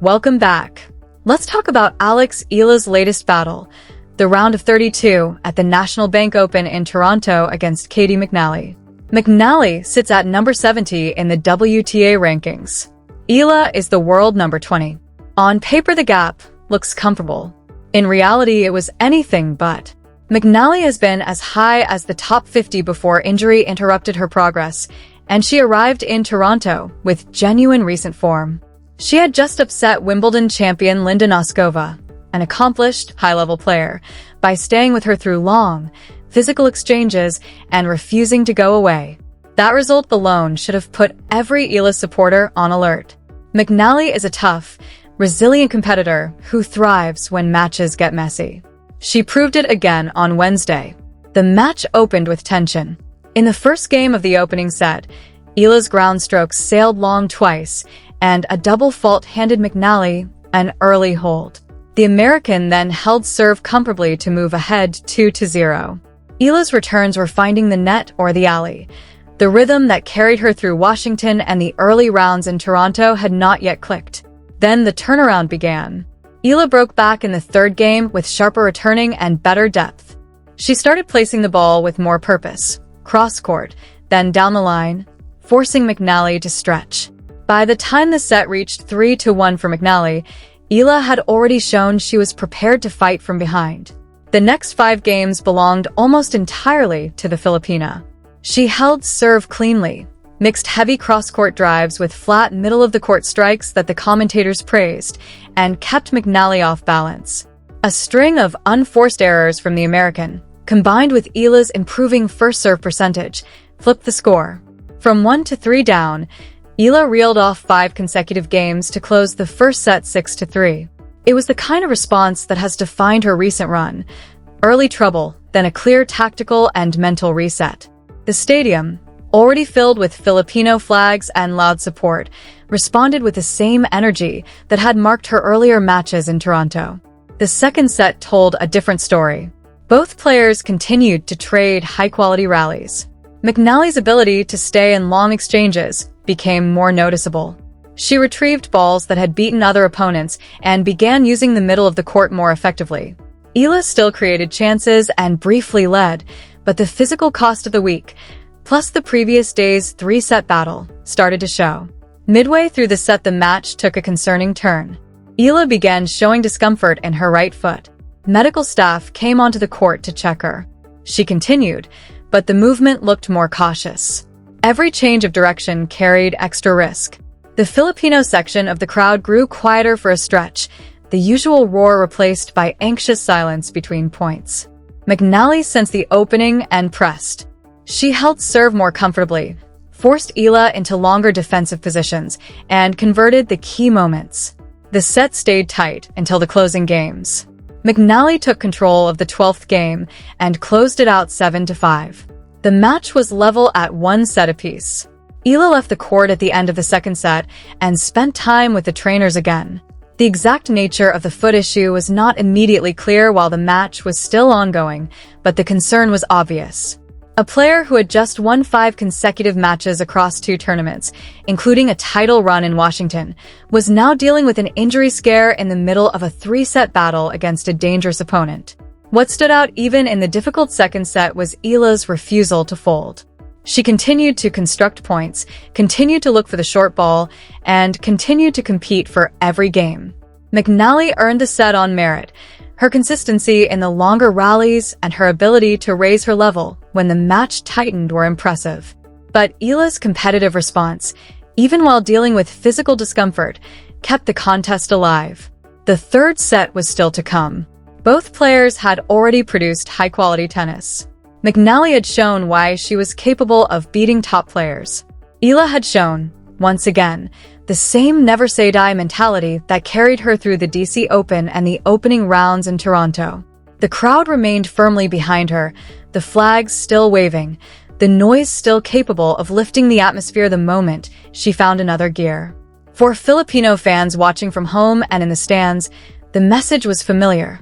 Welcome back. Let's talk about Eala's latest battle, the round of 32 at the National Bank Open in Toronto against Caty McNally. McNally sits at number 70 in the WTA rankings. Eala is the world number 20. On paper, the gap looks comfortable. In reality, it was anything but. McNally has been as high as the top 50 before injury interrupted her progress, and she arrived in Toronto with genuine recent form. She had just upset Wimbledon champion Linda Noskova, an accomplished, high-level player, by staying with her through long, physical exchanges and refusing to go away. That result alone should have put every Eala supporter on alert. McNally is a tough, resilient competitor who thrives when matches get messy. She proved it again on Wednesday. The match opened with tension. In the first game of the opening set, Eala's ground strokes sailed long twice, and a double fault handed McNally an early hold. The American then held serve comfortably to move ahead 2-0. Eala's returns were finding the net or the alley. The rhythm that carried her through Washington and the early rounds in Toronto had not yet clicked. Then the turnaround began. Eala broke back in the third game with sharper returning and better depth. She started placing the ball with more purpose, cross-court, then down the line, forcing McNally to stretch. By the time the set reached 3-1 for McNally, Eala had already shown she was prepared to fight from behind. The next 5 games belonged almost entirely to the Filipina. She held serve cleanly, mixed heavy cross-court drives with flat middle-of-the-court strikes that the commentators praised, and kept McNally off balance. A string of unforced errors from the American, combined with Eala's improving first serve percentage, flipped the score. From 1-3 down, Eala reeled off 5 consecutive games to close the first set 6-3. It was the kind of response that has defined her recent run. Early trouble, then a clear tactical and mental reset. The stadium, already filled with Filipino flags and loud support, responded with the same energy that had marked her earlier matches in Toronto. The second set told a different story. Both players continued to trade high-quality rallies. McNally's ability to stay in long exchanges became more noticeable. She retrieved balls that had beaten other opponents and began using the middle of the court more effectively. Eala still created chances and briefly led, but the physical cost of the week, plus the previous day's 3-set battle, started to show. Midway through the set, the match took a concerning turn. Eala began showing discomfort in her right foot. Medical staff came onto the court to check her. She continued, but the movement looked more cautious. Every change of direction carried extra risk. The Filipino section of the crowd grew quieter for a stretch, the usual roar replaced by anxious silence between points. McNally sensed the opening and pressed. She held serve more comfortably, forced Eala into longer defensive positions, and converted the key moments. The set stayed tight until the closing games. McNally took control of the 12th game and closed it out 7-5. The match was level at 1 set apiece. Eala left the court at the end of the second set and spent time with the trainers again. The exact nature of the foot issue was not immediately clear while the match was still ongoing, but the concern was obvious. A player who had just won 5 consecutive matches across 2 tournaments, including a title run in Washington, was now dealing with an injury scare in the middle of a 3-set battle against a dangerous opponent. What stood out even in the difficult second set was Eala's refusal to fold. She continued to construct points, continued to look for the short ball, and continued to compete for every game. McNally earned the set on merit. Her consistency in the longer rallies and her ability to raise her level when the match tightened were impressive. But Eala's competitive response, even while dealing with physical discomfort, kept the contest alive. The third set was still to come. Both players had already produced high-quality tennis. McNally had shown why she was capable of beating top players. Eala had shown, once again, the same never-say-die mentality that carried her through the DC Open and the opening rounds in Toronto. The crowd remained firmly behind her, the flags still waving, the noise still capable of lifting the atmosphere the moment she found another gear. For Filipino fans watching from home and in the stands, the message was familiar.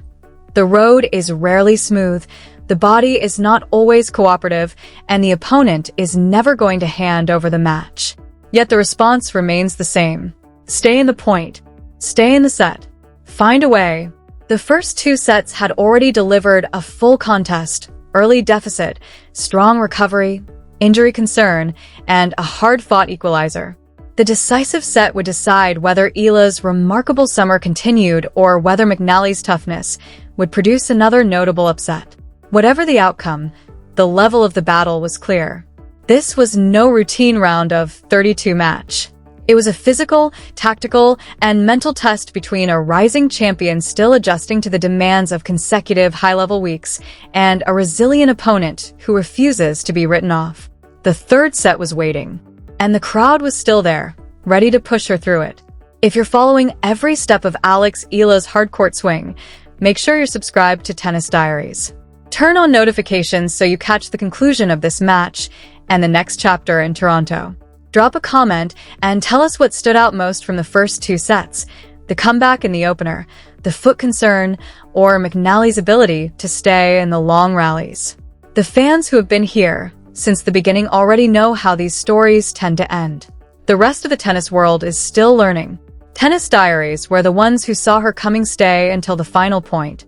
The road is rarely smooth, the body is not always cooperative, and the opponent is never going to hand over the match. Yet the response remains the same. Stay in the point. Stay in the set. Find a way. The first two sets had already delivered a full contest, early deficit, strong recovery, injury concern, and a hard-fought equalizer. The decisive set would decide whether Eala's remarkable summer continued or whether McNally's toughness would produce another notable upset. Whatever the outcome, the level of the battle was clear. This was no routine round of 32 match. It was a physical, tactical, and mental test between a rising champion still adjusting to the demands of consecutive high-level weeks and a resilient opponent who refuses to be written off. The third set was waiting, and the crowd was still there, ready to push her through it. If you're following every step of Eala's hardcourt swing, make sure you're subscribed to Tennis Diaries. Turn on notifications so you catch the conclusion of this match and the next chapter in Toronto. Drop a comment and tell us what stood out most from the first two sets, the comeback in the opener, the foot concern, or McNally's ability to stay in the long rallies. The fans who have been here since the beginning already know how these stories tend to end. The rest of the tennis world is still learning. Tennis Diaries, where the ones who saw her coming stay until the final point.